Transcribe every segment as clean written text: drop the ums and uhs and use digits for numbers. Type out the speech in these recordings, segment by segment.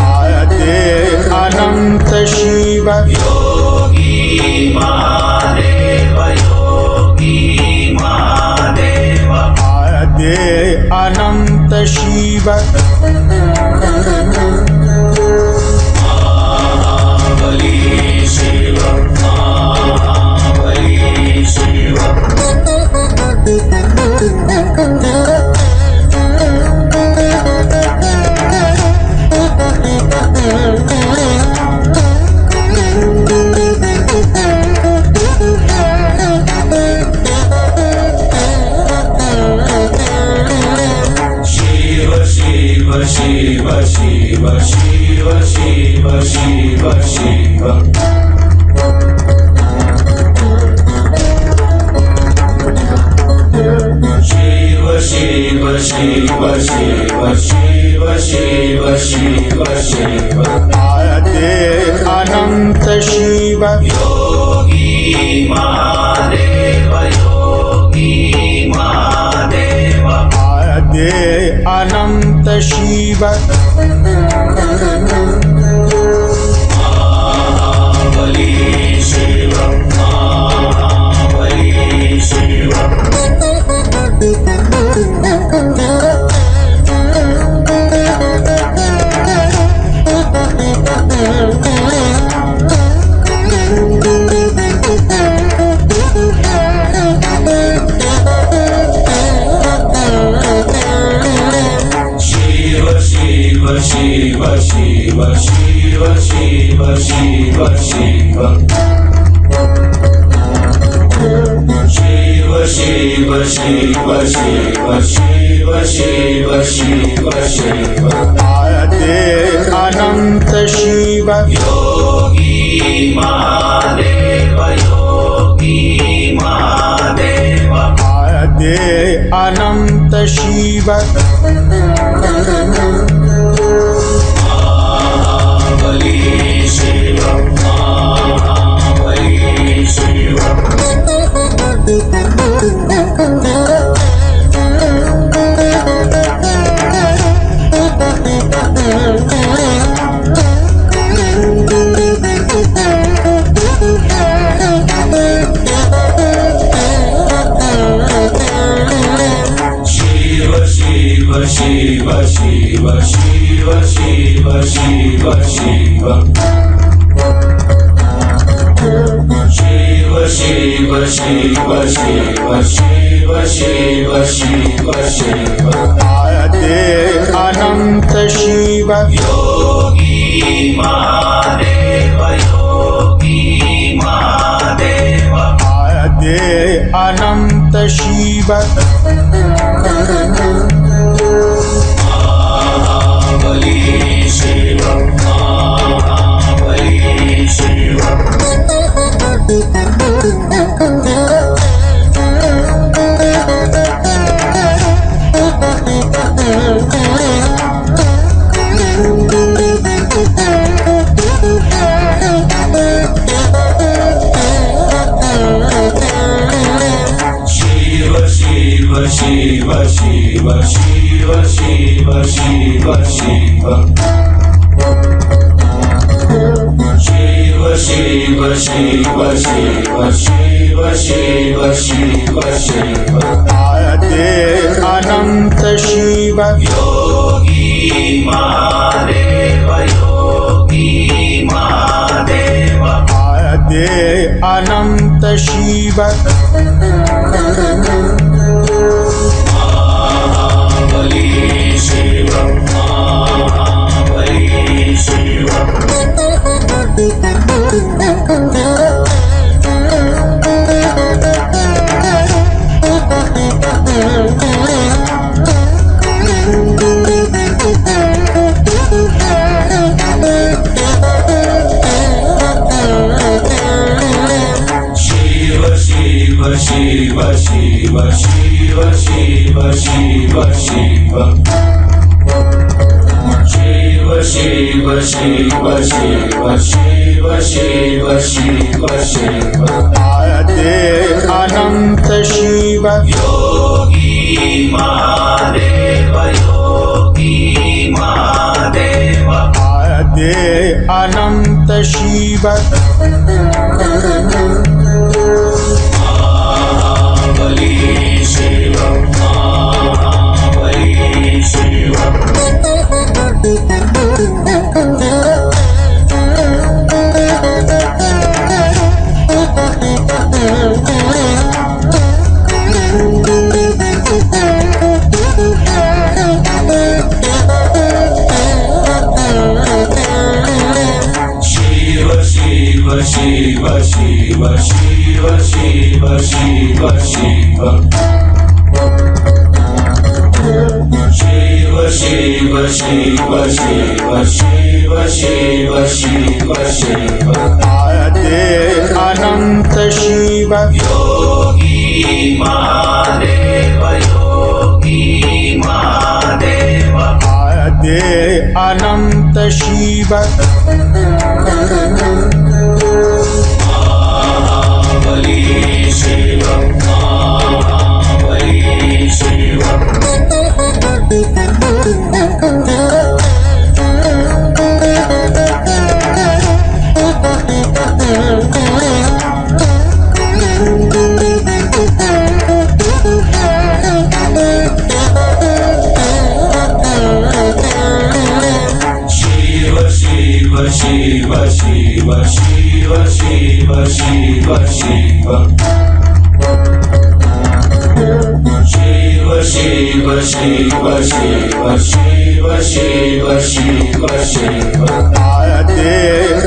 आयते अनंत शिव योगी महादेव योगी महादेव आयते अनंत शिव महाबली शिव महाबली Shiv Shiva, Shiva, Shiva, Shiva, Shiva, Shiva. Shiva, Shiva, Shiva, Shiva, Shiva, Shiva, Shiva, Shiva. आयते अनंत Shiv Yogi Mahadeva, Yogi Mahadeva. आयते अनंत शिव महाबली शिव महाबली Shiv Shiva, Shiva, Shiva, Shiva, Shiva, Shiva, Shiva. Shiva, Shiva, Shiva, Shiva, Shiva, Shiva, Shiva, Shiva. आयते अनंत Shiv Yogi Mahadeva, Yogi Mahadeva. आयते अनंत शिव महाबली शिव महाबली Shiv Shiva, Shiva, Shiva, Shiva, Shiva, Shiva, Shiva. Shiva, Shiva, Shiva, Shiva, Shiva, Shiva, Shiva, Shiva. आयते अनंत Shiv Yogi Mahadeva, Yogi Mahadeva. आयते अनंत शिव महाबली शिव महाबली Shiv Shiva, Shiva, Shiva, Shiva, Shiva, Shiva, Shiva. Shiva, Shiva, Shiva, Shiva, Shiva, Shiva, Shiva, Shiva. आयते अनंत Shiv Yogi Mahadeva, Yogi Mahadeva. आयते अनंत शिव महाबली शिव महाबली Shiv Shiva, Shiva, Shiva, Shiv Shiv Shiv Shiv Shiv Shiv Shiv Shiv Shiv आद्य अनंत शिव योगी महादेव योगी महादेव आद्य अनंत शिव महाबली शिव महाबली शिव शिव शिव शिव शिव शिव शिव शिव शिव शिव शिव शिव शिव शिव शिव शिव आद्य अनंत शिव योगी महादेव योगी महादेव आद्य अनंत शिव महाबली शिव महाबली शिव शिव शिव शिव शिव शिव शिव शिव शिव शिव शिव शिव शिव शिव शिव शिव आद्य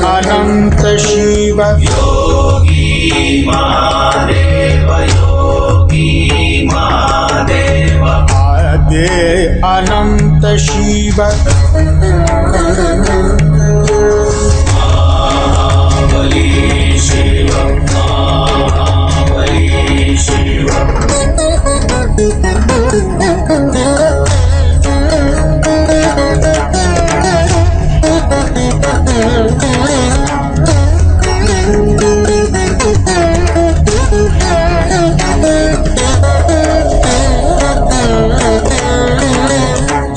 अनंत शिव योगी महादेव योगी महादेव आद्य अनंत शिव महाबली शिव महाबली शिव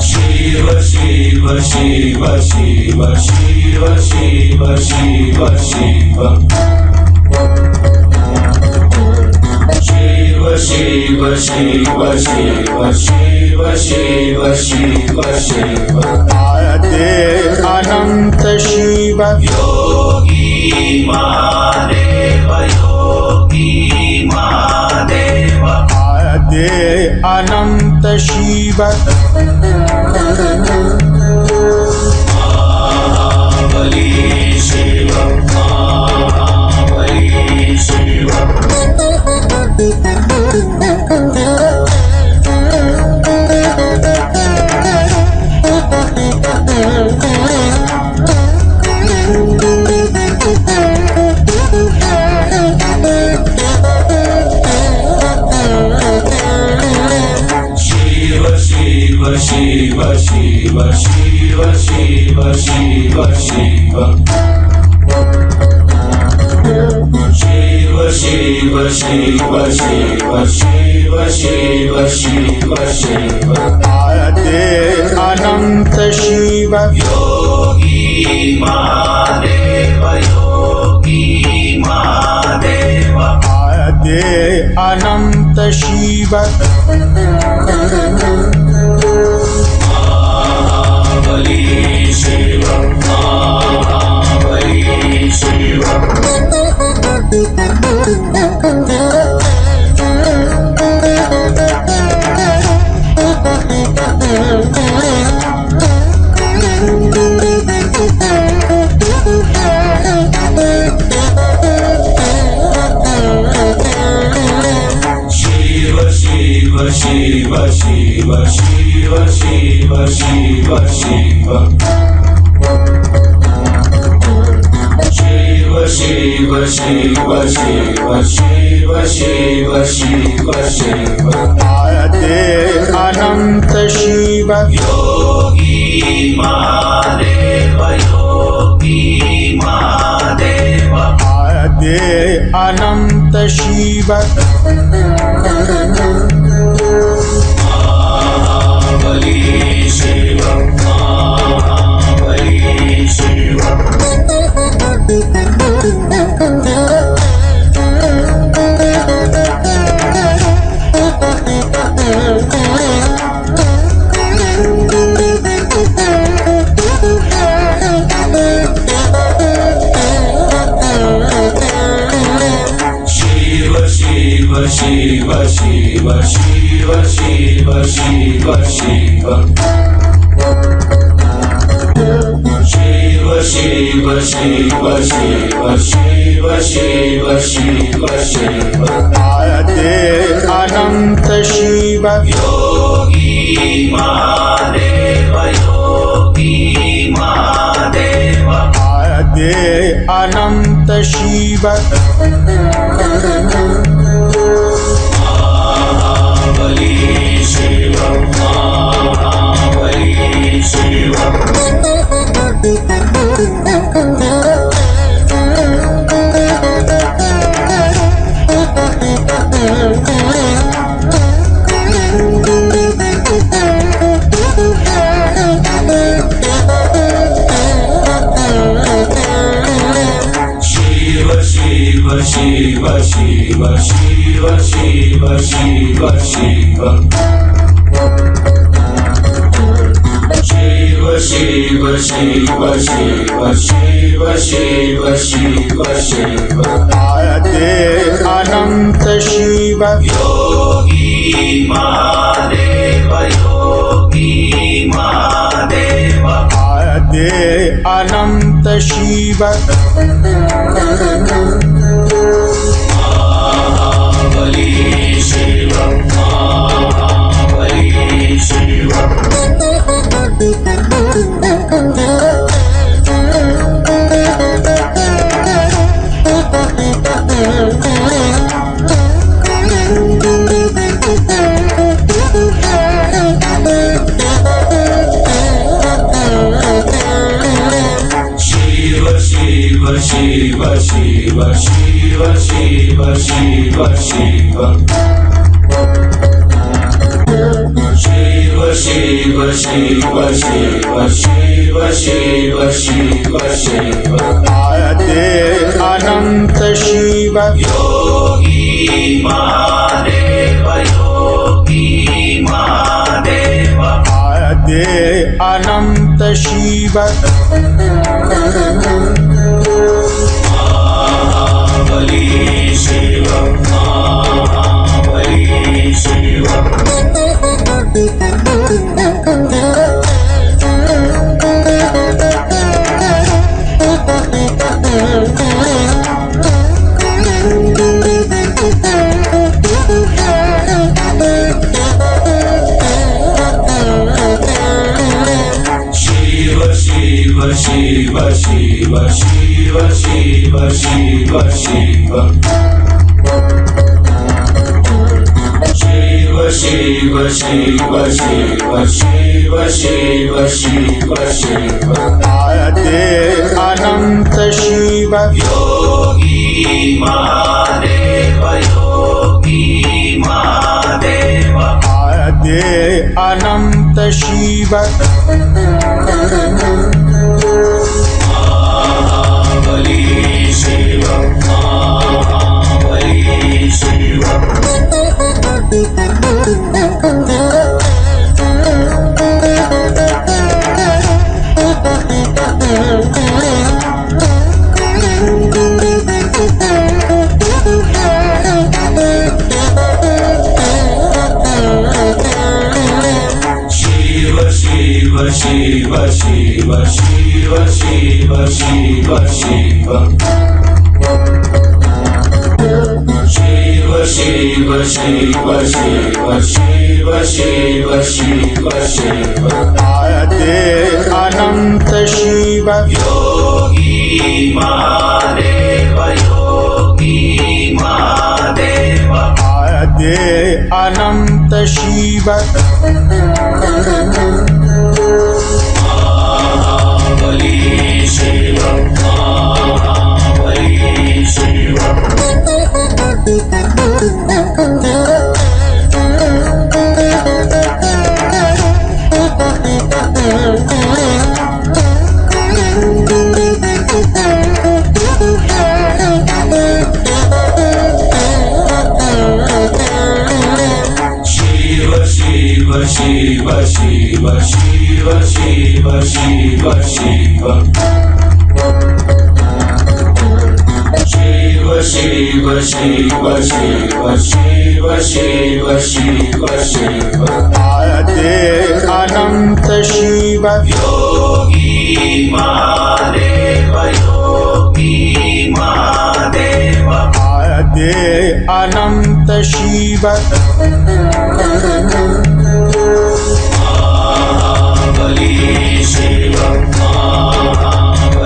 शिव शिव शिव शिव शिव शिव शिव शिव शिव शिव शिव शिव शिव शिव शिव आद्य अनंत शिव योगी महादेव योगी महादेव आद्य अनंत शिव महाबली शिव महाबली शिव शिव शिव शिव शिव शिव शिव शिव शिव शिव शिव शिव शिव शिव शिव शिव आद्य अनंत शिव योगी महादेव योगी महादेव आद्य अनंत शिव महाबली शिव महाबली शिव शिव शिव शिव शिव शिव शिव शिव शिव शिव शिव शिव शिव शिव शिव शिव शिव आद्य अनंत शिव योगी महादेव योगी महादेव आद्य अनंत शिव महाबली शिव महाबली शिव शिव शिव शिव शिव शिव शिव शिव शिव शिव शिव शिव शिव शिव शिव आद्य अनंत शिव योगी महादेव योगी महादेव आद्य अनंत शिव महाबली शिव महाबली शिव शिव शिव शिव शिव शिव शिव शिव शिव शिव शिव शिव शिव शिव शिव आद्य अनंत शिव योगी महादेव योगी महादेव आद्य अनंत शिव महाबली शिव महाबली शिव शिव शिव शिव शिव शिव शिव शिव शिव शिव शिव शिव शिव शिव शिव आद्य अनंत शिव योगी महादेव योगी महादेव आद्य अनंत शिव महाबली शिव महाबली शिव शिव शिव शिव शिव शिव शिव शिव शिव शिव शिव शिव शिव शिव शिव आद्य अनंत शिव योगी महादेव योगी महादेव आद्य अनंत शिव महाबली शिव महाबली शिव शिव शिव शिव शिव शिव शिव शिव शिव शिव शिव शिव शिव शिव आद्य अनंत शिव योगी महादेव अनंत शिव महाबली शिव महाबली शिव शिव शिव शिव शिव शिव शिव शिव शिव शिव शिव शिव शिव शिव आदे अनंत शिव योगी महादेव योगी महादेव आदे अनंत शिव महाबली शिव महाबली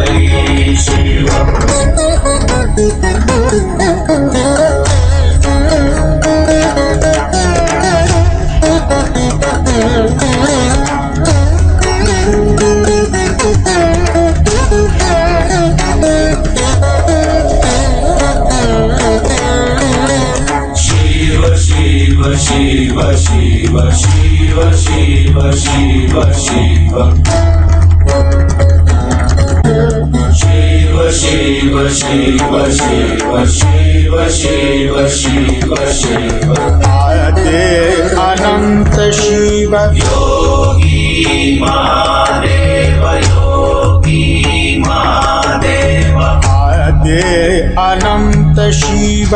शिव शिव शिव शिव शिव शिव शिव शिव शिव शिव शिव शिव शिव शिव शिव आदे अनंत शिव योगी महादेव योगी महादेव आदे अनंत शिव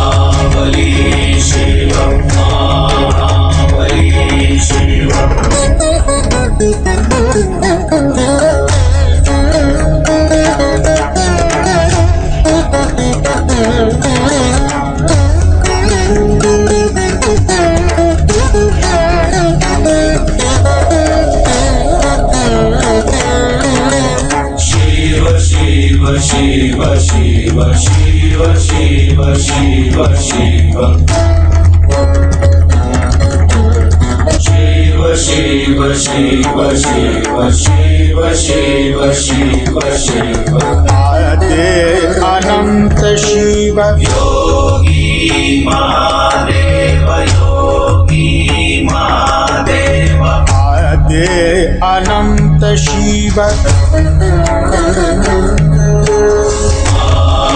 महाबली शिव महाबली शिव शिव शिव शिव शिव शिव शिव शिव शिव शिव शिव शिव शिव शिव शिव आदे अनंत शिव योगी महादेव योगी महादेव आदे अनंत शिव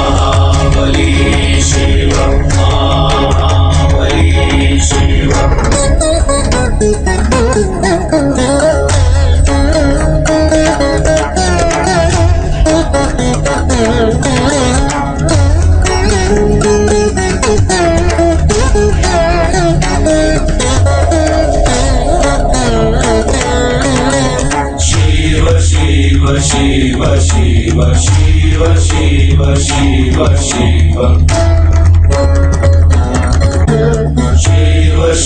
महाबली शिव महाबली शिव शिव शिव शिव शिव शिव शिव शिव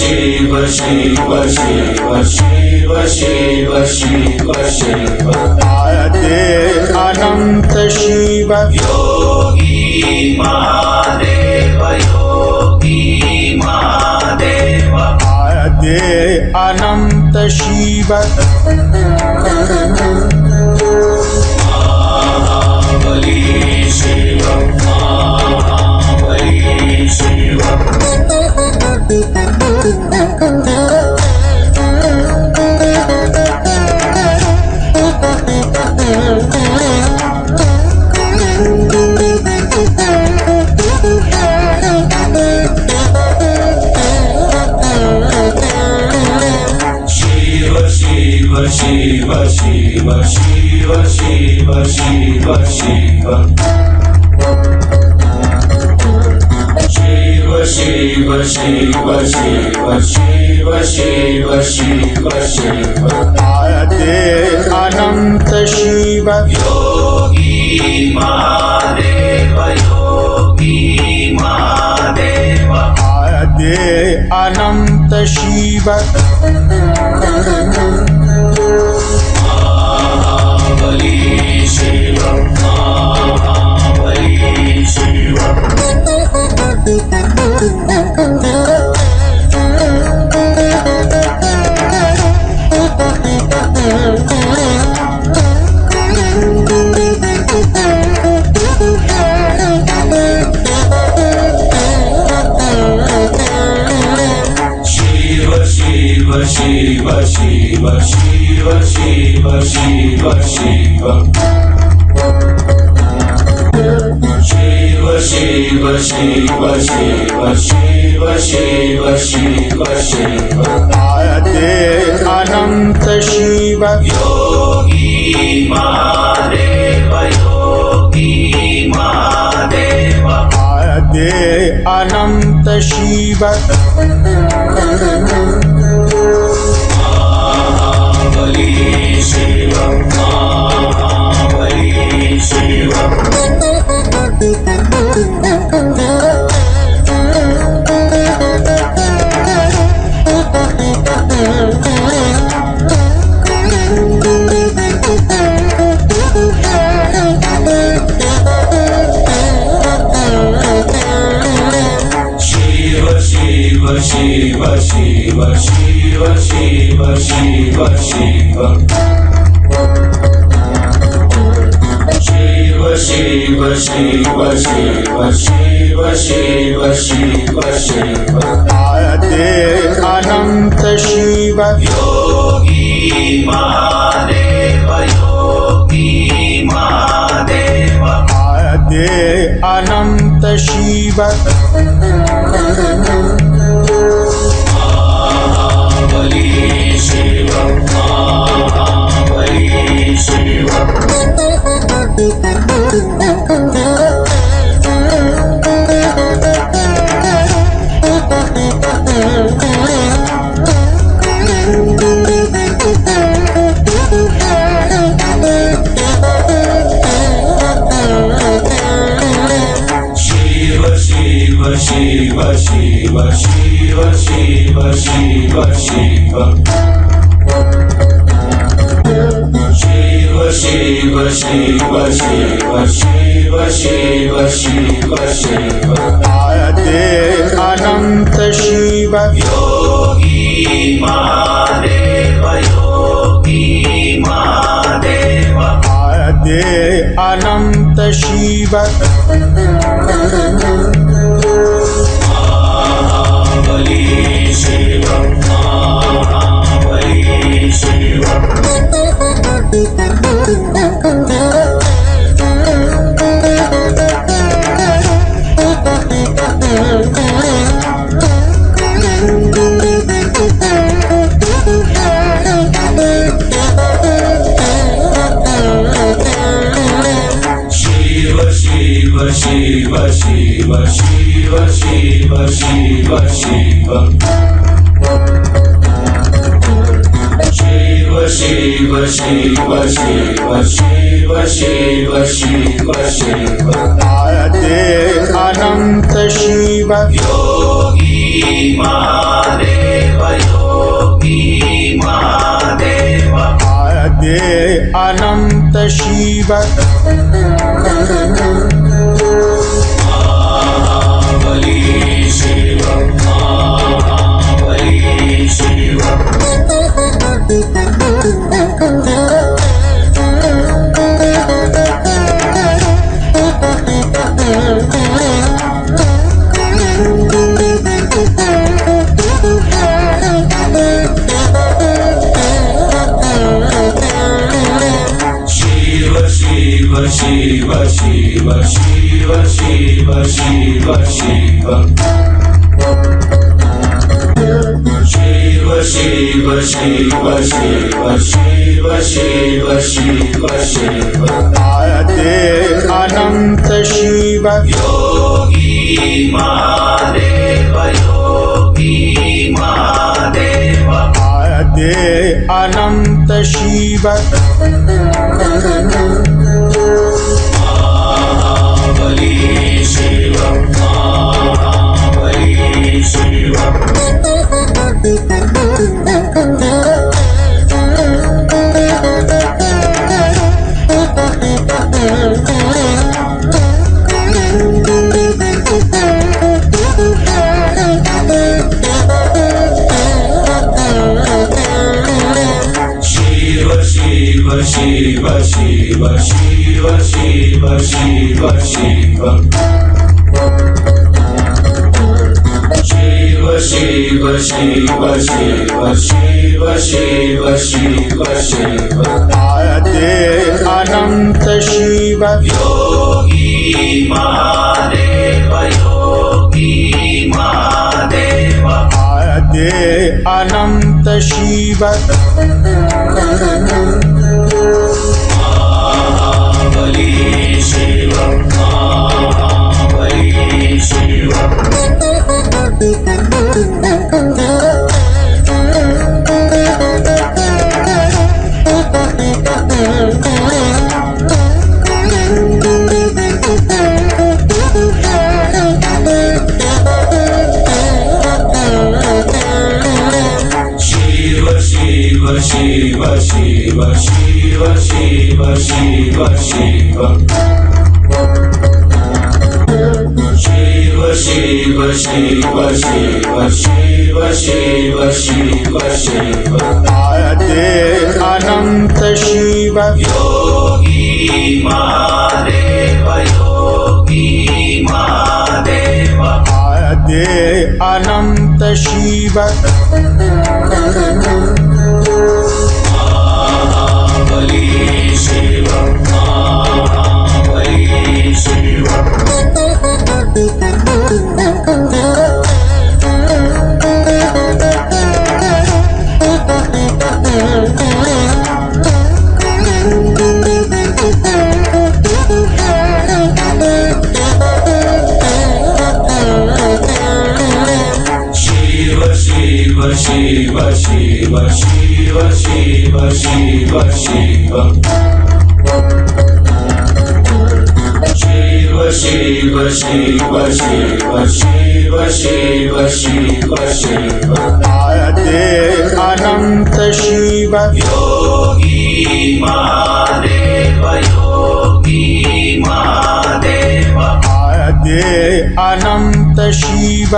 शिव शिव शिव शिव शिव शिव शिव आदे अनंत शिव योगी महादेव योगी महादेव आदे अनंत शिव महाबली शिव महाबली शिव शिव शिव शिव शिव शिव शिव शिव शिव शिव शिव शिव शिव शिव शिव आदे अनंत शिव योगी महादेव योगी महादेव आदे अनंत शिव महाबली शिव महाबली शिव आद्य अनंत शिव योगी महादेव योगी महादेव आद्य अनंत शिव महाबली शिव महाबली Shiv Shiva Shiva Shiva Shiva Shiva Shiva Shiva Shiva Shiva Shiva Shiva Shiva Shiva आद्य अनंत शिव योगी महादेव योगी महादेव आद्य अनंत शिव महाबली शिव महाबली Shiv Shiva Shiva Shiva Shiva Shiva Shiva Shiva Shiva Shiva Shiva Shiva Shiva Shiva Shiva आद्य अनंत शिव योगी महादेव योगी महादेव आद्य अनंत शिव महाबली शिव महाबली Shiv Shiva Shiva Shiva Shiva Shiva Shiva Shiva Shiva Shiva Shiva Shiva Shiva Shiva Shiva आद्य अनंत शिव योगी महादेव योगी महादेव आद्य अनंत शिव महाबली शिव महाबली Shiv Shiva Shiva Shiva Shiva Shiva Shiva Shiva Shiva Shiva Shiva Shiva Shiva Shiva Shiva Shiva आद्य अनंत शिव योगी महादेव योगी महादेव आद्य अनंत शिव महाबली शिव महाबली शिव शिव शिव शिव शिव शिव शिव शिव शिव शिव शिव शिव शिव शिव आद्य अनंत शिव योगी महादेव योगी महादेव आद्य अनंत शिव महाबली शिव महाबली शिव शिव शिव शिव शिव शिव शिव शिव शिव शिव शिव शिव शिव शिव शिव आद्य अनंत शिव योगी महादेव योगी महादेव आद्य अनंत शिव महाबली शिव महाबली शिव शिव शिव शिव शिव शिव शिव शिव शिव शिव शिव शिव शिव शिव शिव आद्य अनंत शिव योगी महादेव योगी महादेव आद्य अनंत शिव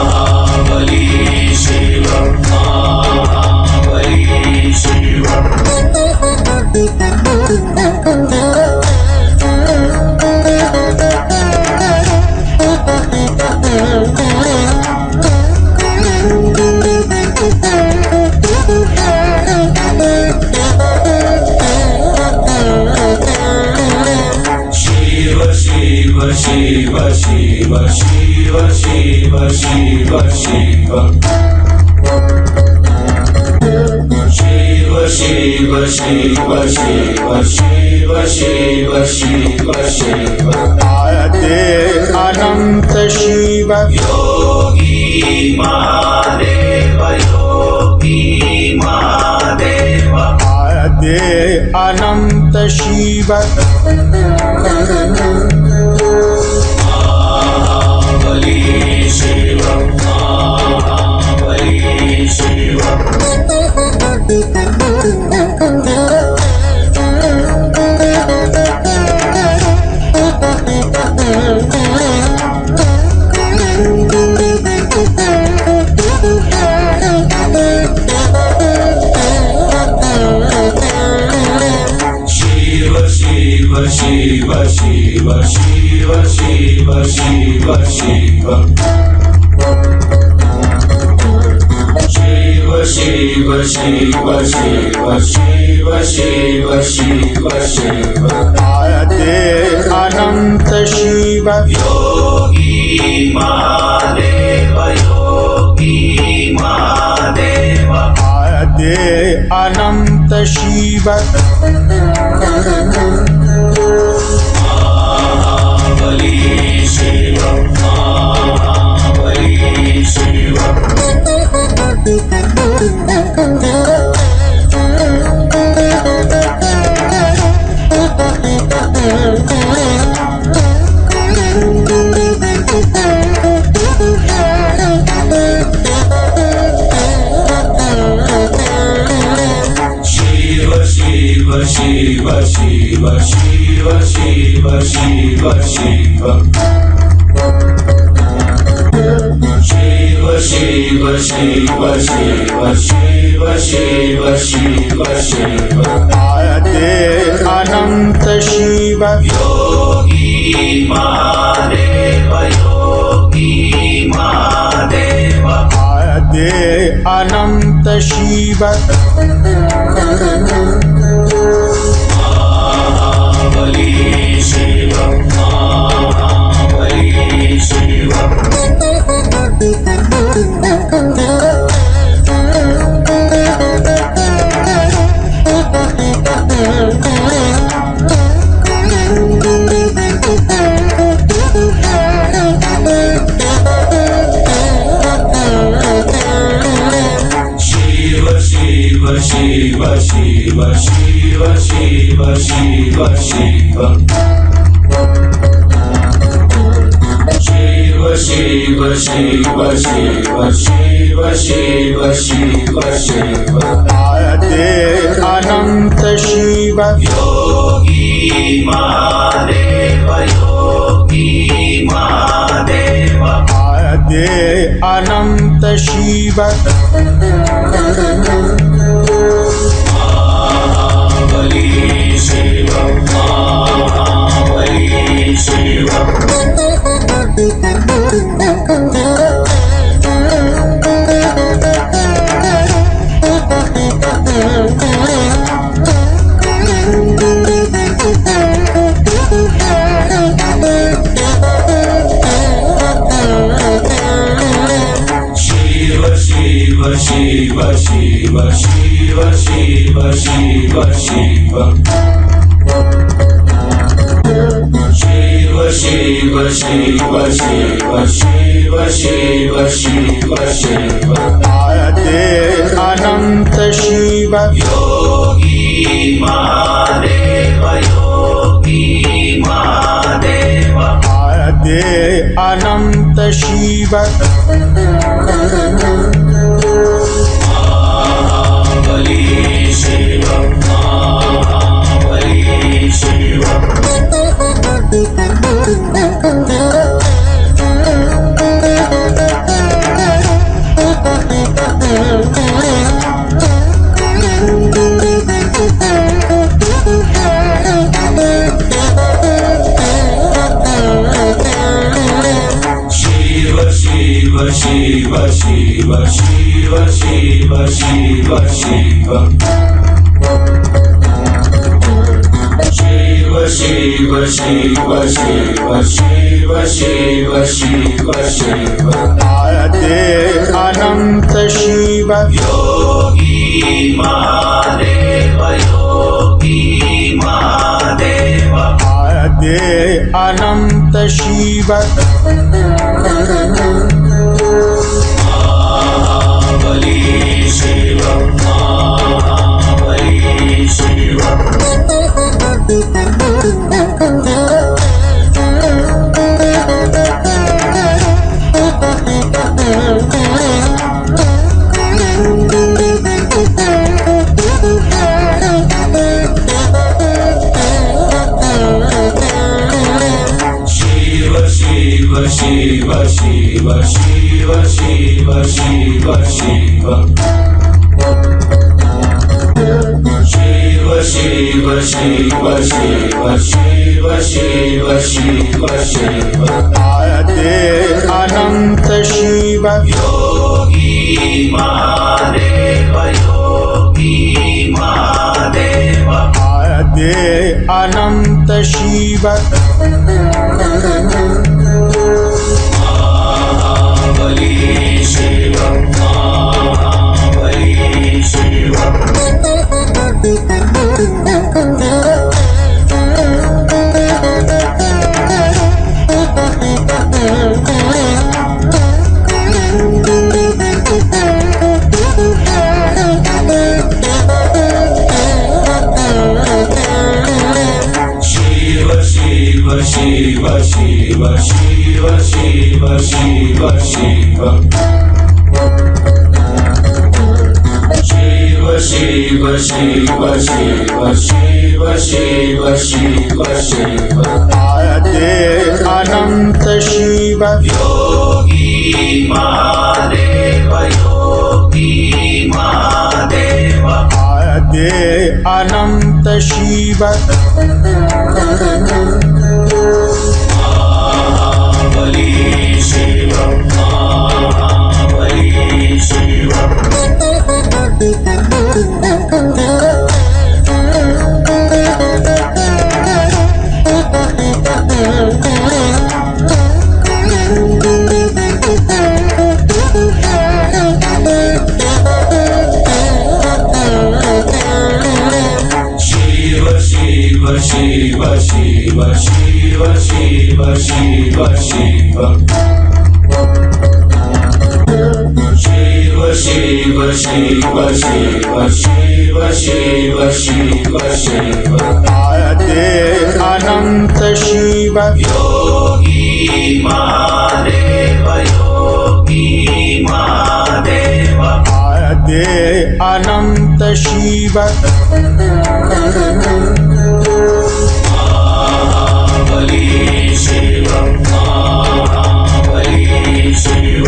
महाबली शिव महाबली शिव शिव शिव शिव शिव शिव शिव शिव शिव शिव शिव शिव शिव शिव शिव शिव आद्य अनंत शिव योगी महादेव योगी महादेव आद्य अनंत शिव महाबली शिव महाबली शिव शिव शिव शिव शिव शिव शिव शिव शिव शिव शिव शिव शिव शिव शिव आद्य अनंत शिव योगी महादेव योगी महादेव आद्य अनंत शिव महाबली शिव महाबली शिव शिव शिव शिव शिव शिव शिव शिव शिव शिव शिव शिव आद्य अनंत शिव योगी महादेव योगी महादेव आद्य अनंत शिव महाबली शिव महाबली शिव शिव शिव शिव शिव शिव शिव शिव शिव शिव शिव शिव शिव शिव शिव आद्य अनंत शिव योगी महादेव योगी महादेव आद्य अनंत शिव महाबली शिव महाबली शिव शिव शिव शिव शिव शिव शिव शिव शिव शिव शिव शिव शिव शिव शिव आद्य अनंत शिव योगी महादेव योगी महादेव आद्य अनंत शिव महाबली शिव महाबली शिव शिव शिव शिव शिव शिव शिव शिव शिव शिव शिव शिव शिव शिव शिव आद्य अनंत शिव योगी महादेव योगी महादेव आद्य अनंत शिव महाबली शिव महाबली शिव शिव शिव शिव शिव शिव शिव शिव शिव शिव शिव शिव शिव शिव शिव आद्य अनंत शिव योगी महादेव योगी महादेव आद्य अनंत शिव महाबली शिव महाबली शिव शिव शिव शिव शिव शिव शिव शिव शिव शिव शिव शिव शिव शिव आद्य अनंत शिव योगी महादेव महादे अनंत शिव महाबली शिव महाबली शिव शिव शिव शिव शिव शिव शिव शिव शिव शिव शिव शिव शिव शिव शिव महादे अनंत शिव योगी महादेव योगी महादेव महादे अनंत शिव महाबली शिव महाबली शिव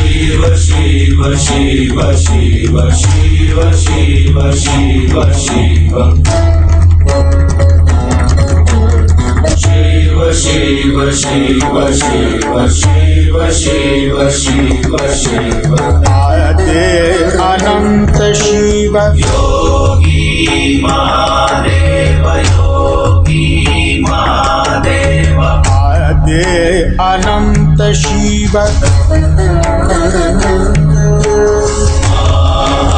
शिव शिव शिव शिव शिव शिव शिव शिव शिव शिव शिव शिव शिव शिव महादे अनंत शिव योगी महादेव योगी महादेव महादे अनंत शिव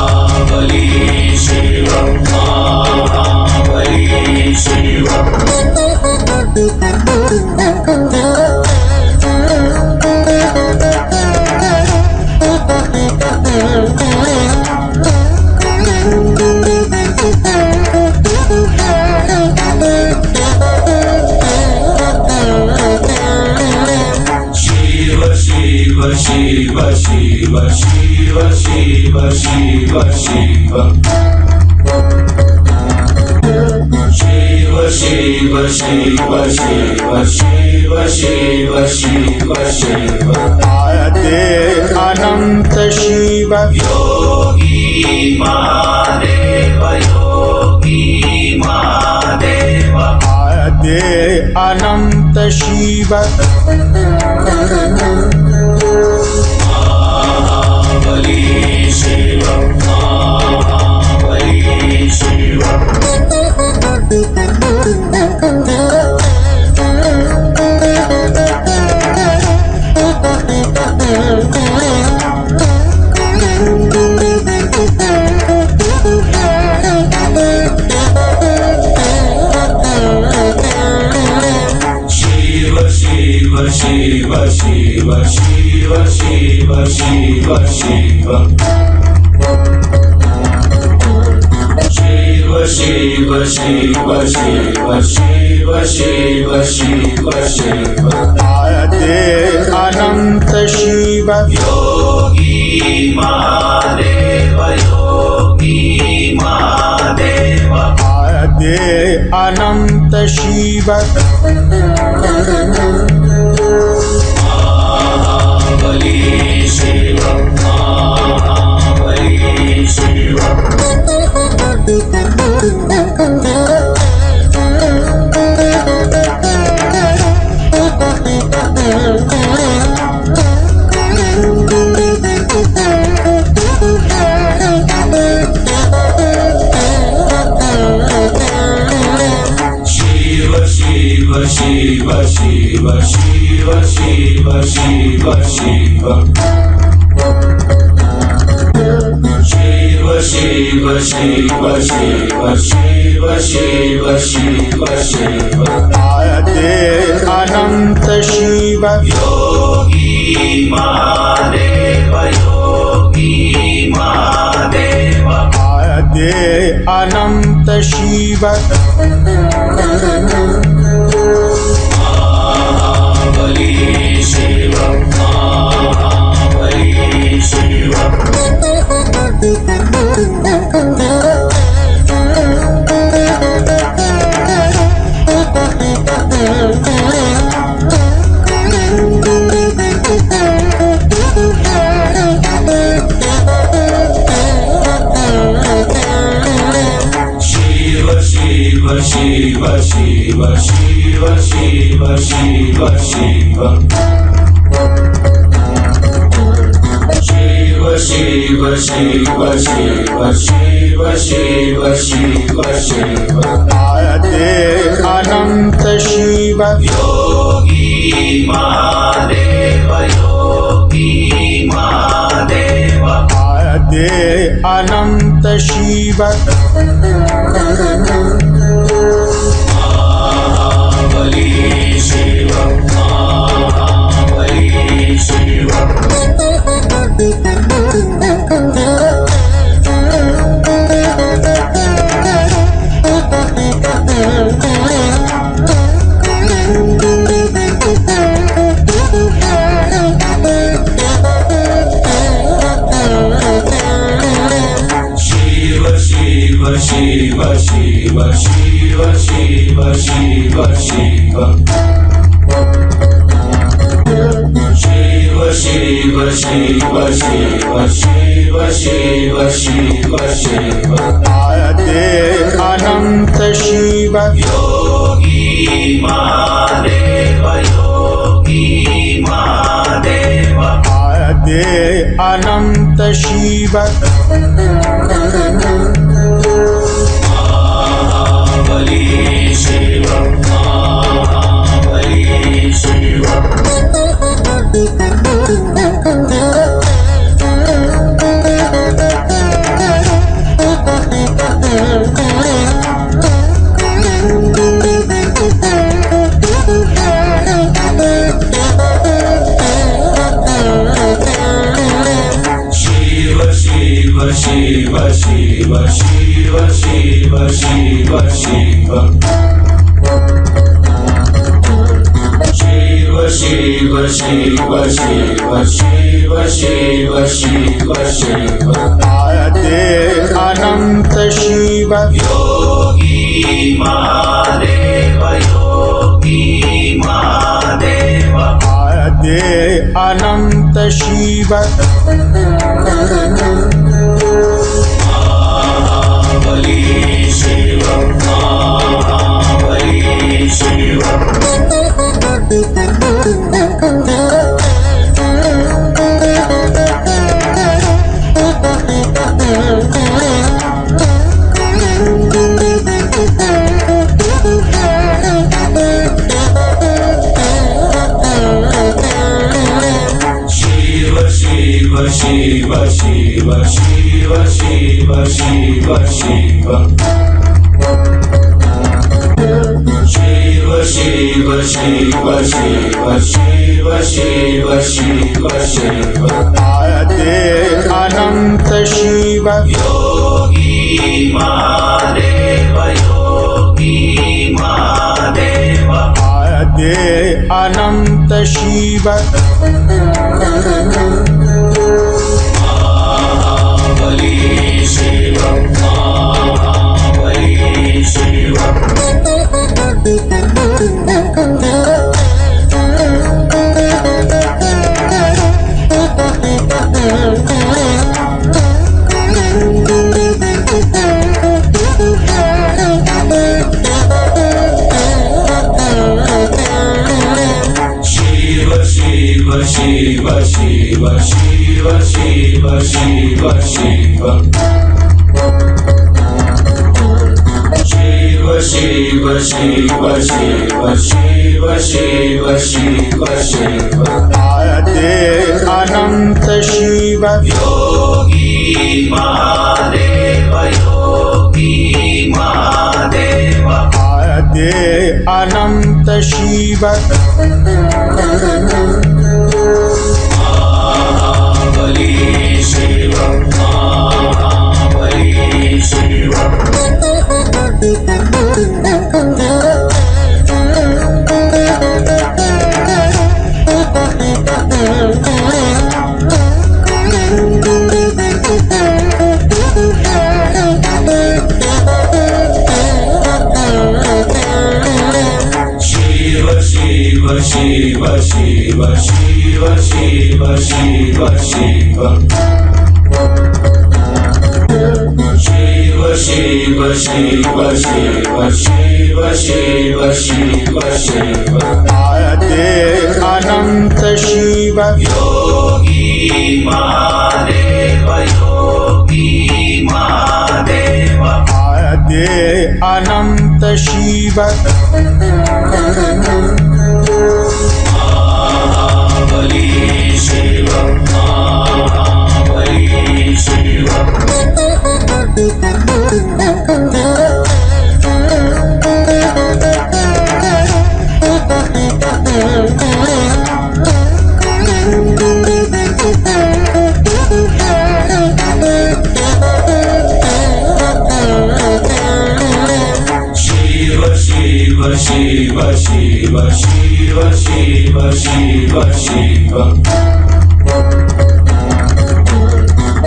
महाबली शिव महाबली शिव शिव शिव शिव शिव शिव शिव शिव शिव शिव शिव शिव शिव शिव शिव महादे अनंत शिव योगी महादेव योगी महादेव महादे अनंत शिव महाबली शिव महाबली शिव शिव शिव शिव शिव शिव शिव शिव शिव शिव शिव शिव शिव शिव शिव महादे अनंत शिव योगी महादेव योगी महादेव महादे अनंत शिव महाबली शिव महाबली शिव शिव शिव शिव शिव शिव शिव शिव शिव शिव शिव शिव शिव शिव शिव महादे अनंत शिव योगी महादेव योगी महादेव महादे अनंत शिव महाबली शिव महाबली शिव शिव शिव शिव शिव शिव शिव शिव शिव शिव शिव शिव शिव शिव आद्य अनंत शिव योगी महादेव योगी महादेव आद्य अनंत शिव महाबली शिव महाबली शिव शिव शिव शिव शिव शिव शिव शिव शिव शिव शिव शिव शिव शिव आद्य अनंत शिव योगी महादेव योगी महादेव आद्य अनंत शिव महाबली शिव महाबली शिव शिव शिव शिव शिव शिव शिव शिव शिव शिव शिव शिव शिव शिव शिव आद्य अनंत शिव योगी महादेव योगी महादेव आद्य अनंत शिव महाबली शिव महाबली शिव शिव शिव शिव शिव शिव शिव शिव शिव शिव शिव शिव शिव शिव शिव आद्य अनंत शिव योगी महादेव योगी महादेव आद्य अनंत शिव महाबली शिव महाबली शिव शिव शिव शिव शिव शिव शिव शिव शिव शिव शिव शिव शिव शिव शिव आद्य अनंत शिव योगी महादेव योगी महादेव आद्य अनंत शिव महाबली शिव महाबली शिव शिव शिव शिव शिव शिव शिव शिव शिव शिव शिव शिव शिव शिव शिव आद्य अनंत शिव योगी महादेव योगी महादेव आद्य अनंत शिव महाबली शिव महाबली शिव शिव शिव शिव शिव शिव शिव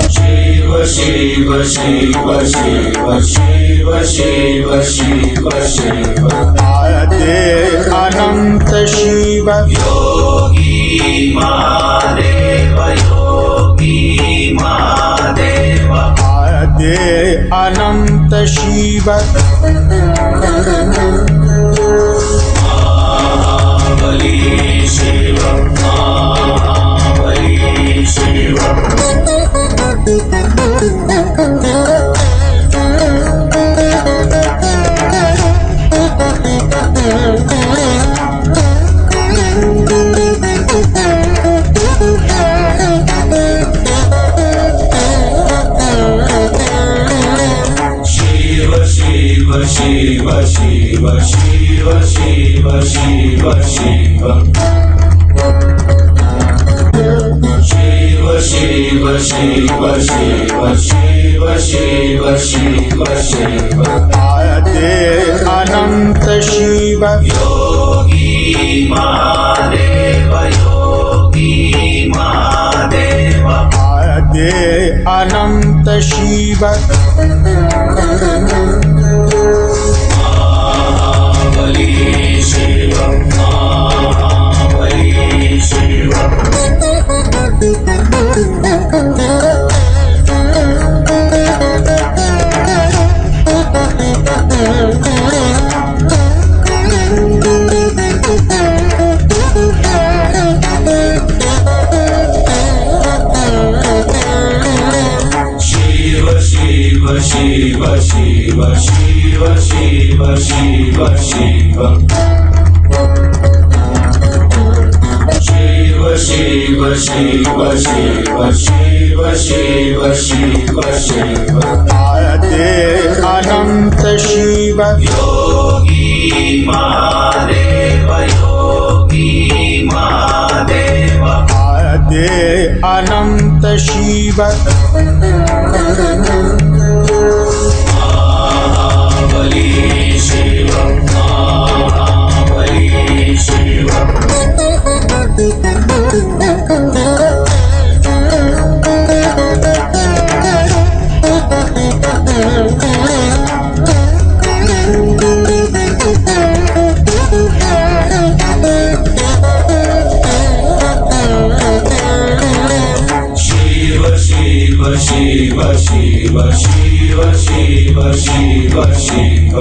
शिव शिव शिव शिव शिव शिव शिव शिव आद्य अनंत शिव योगी महादेव योगी महादेव आद्य अनंत शिव महाबली शिव महाबली शिव शिव शिव शिव शिव शिव शिव शिव शिव शिव शिव शिव शिव शिव शिव आद्य अनंत शिव योगी महादेव योगी महादेव आद्य अनंत शिव महाबली शिव महाबली शिव शिव शिव शिव शिव शिव शिव शिव शिव शिव शिव शिव शिव शिव शिव शिव आद्य अनंत शिव योगी महादेव योगी महादेव आद्य अनंत शिव महाबली शिव महाबली शिव शिव शिव शिव शिव शिव शिव शिव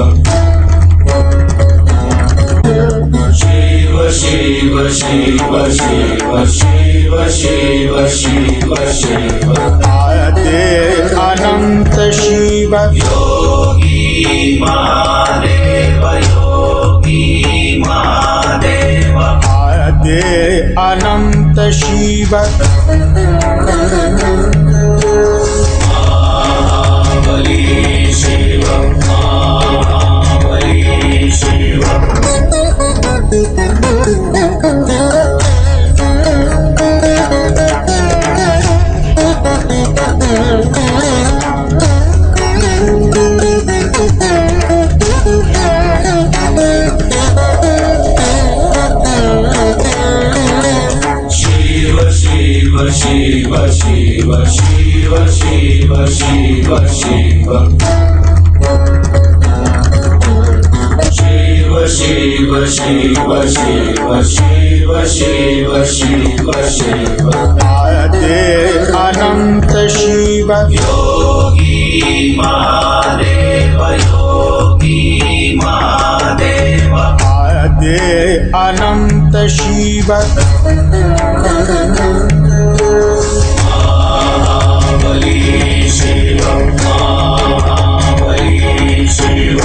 शिव शिव शिव शिव शिव शिव शिव आद्य अनंत शिव योगी महादेव योगी महादेव आद्य अनंत शिव महाबली शिव महाबली शिव शिव शिव शिव शिव शिव शिव शिव शिव शिव शिव शिव शिव शिव शिव शिव महादेव अनंत शिव योगी महादेव योगी महादेव महादेव अनंत शिव महाबली शिव महाबली शिव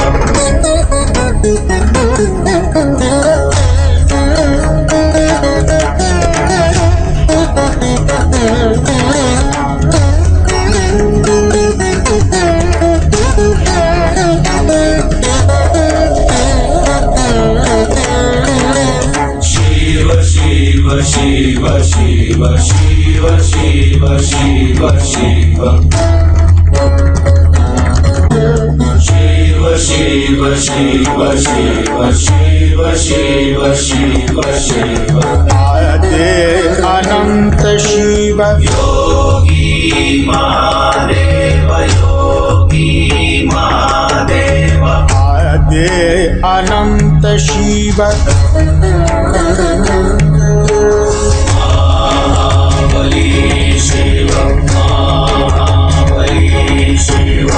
शिव शिव शिव शिव शिव शिव शिव शिव शिव शिव शिव शिव शिव शिव महादेव अनंत शिव योगी महादेव योगी महादेव महादेव अनंत शिव महाबली शिव महाबली शिव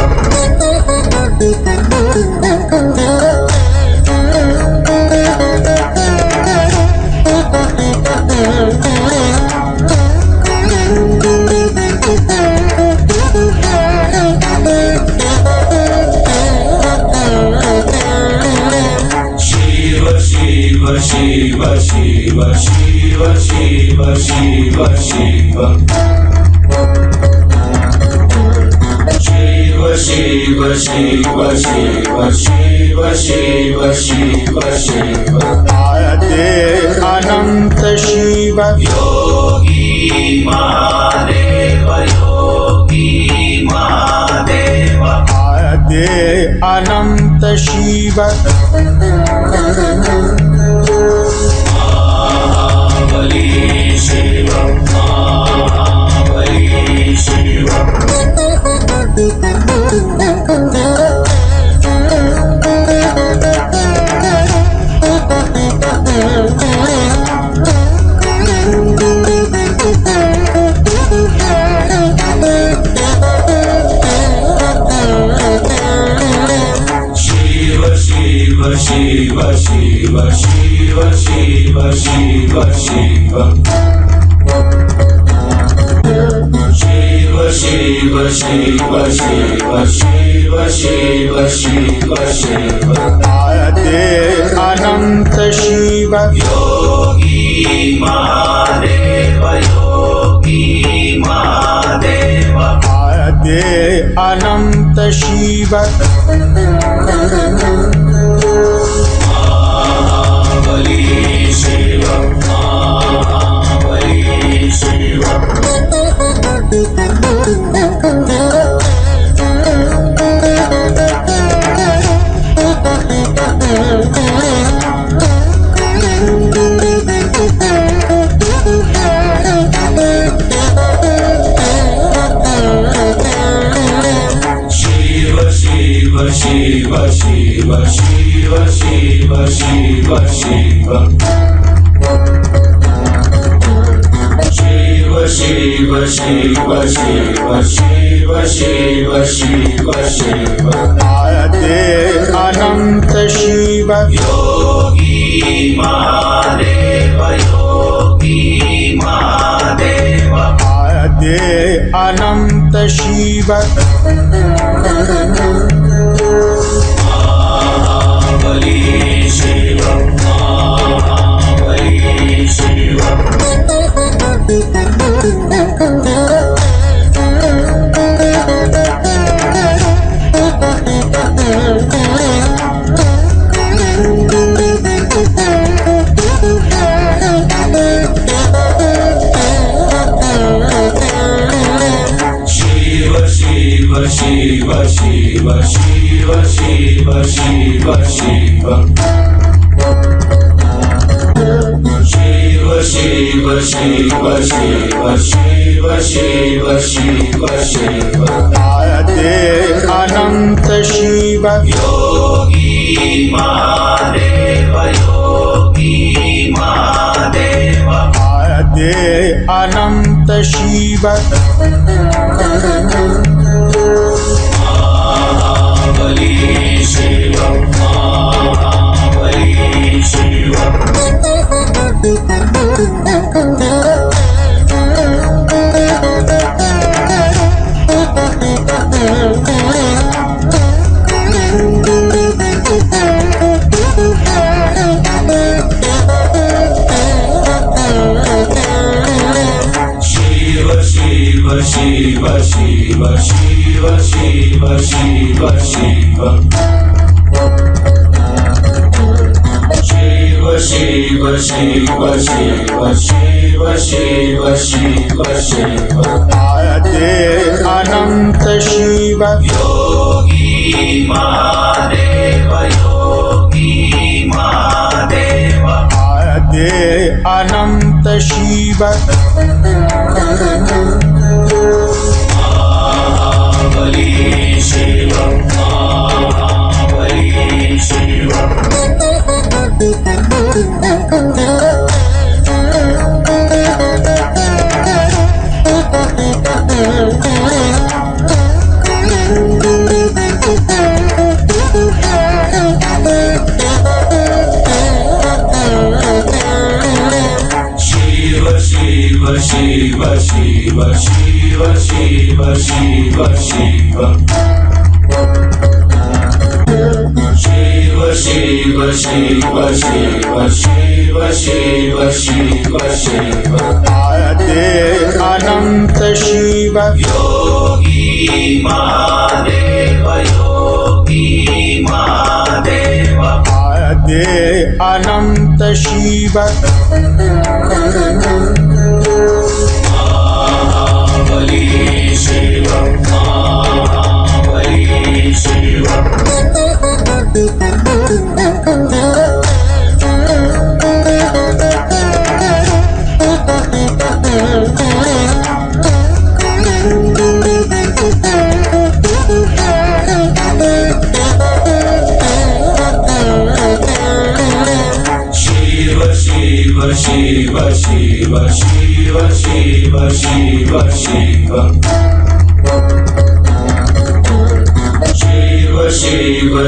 शिव शिव शिव शिव शिव शिव शिव शिव शिव शिव शिव शिव शिव शिव महादेव अनंत शिव योगी महादेव योगी महादेव महादेव अनंत शिव महाबली शिव महाबली शिव शिव शिव शिव शिव शिव शिव शिव शिव शिव शिव शिव शिव शिव शिव महादेव अनंत शिव योगी महादेव योगी महादेव महादेव अनंत शिव महाबली शिव महाबली शिव शिव शिव शिव शिव शिव शिव शिव शिव शिव शिव शिव शिव शिव शिव महादेव अनंत शिव योगी महादेव योगी महादेव महादेव अनंत शिव महाबली शिव महाबली शिव शिव शिव शिव शिव शिव शिव शिव शिव शिव शिव शिव शिव शिव शिव महादेव अनंत शिव योगी महादेव अनंत शिव महाबली शिव महाबली शिव शिव शिव शिव शिव शिव शिव शिव शिव शिव शिव शिव शिव शिव शिव आद्य अनंत शिव योगी महादेव योगी महादेव आद्य अनंत शिव महाबली शिव महाबली शिव शिव शिव शिव शिव शिव शिव शिव शिव शिव शिव शिव शिव शिव शिव आद्य अनंत शिव योगी महादेव योगी महादेव आद्य अनंत शिव महाबली शिव महाबली शिव शिव शिव शिव शिव शिव शिव शिव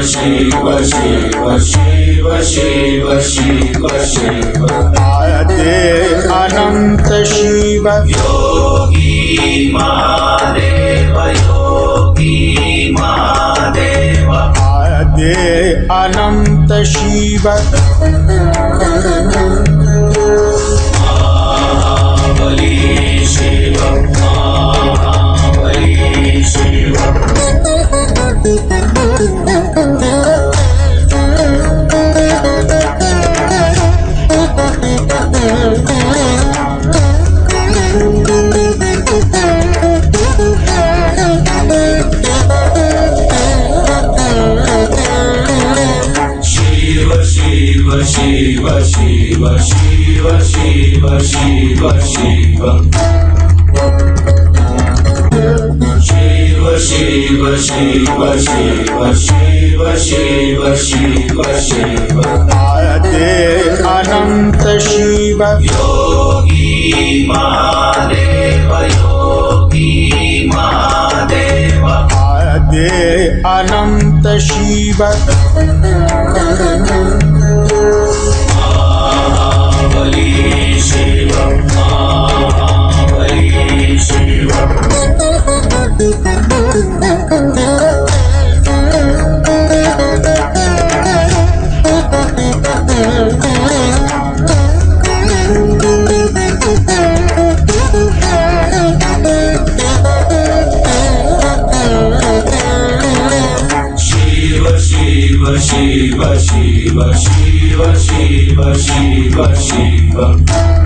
शिव शिव शिव शिव शिव शिव शिव आद्य अनंत शिव योगी महादेव योगी महादेव आद्य अनंत शिव महाबली शिव महाबली शिव शिव शिव शिव शिव शिव शिव शिव शिव शिव शिव शिव शिव शिव शिव आद्य अनंत शिव योगी महादेव योगी महादेव आद्य अनंत शिव महाबली शिव महाबली शिव शिव शिव शिव शिव शिव शिव शिव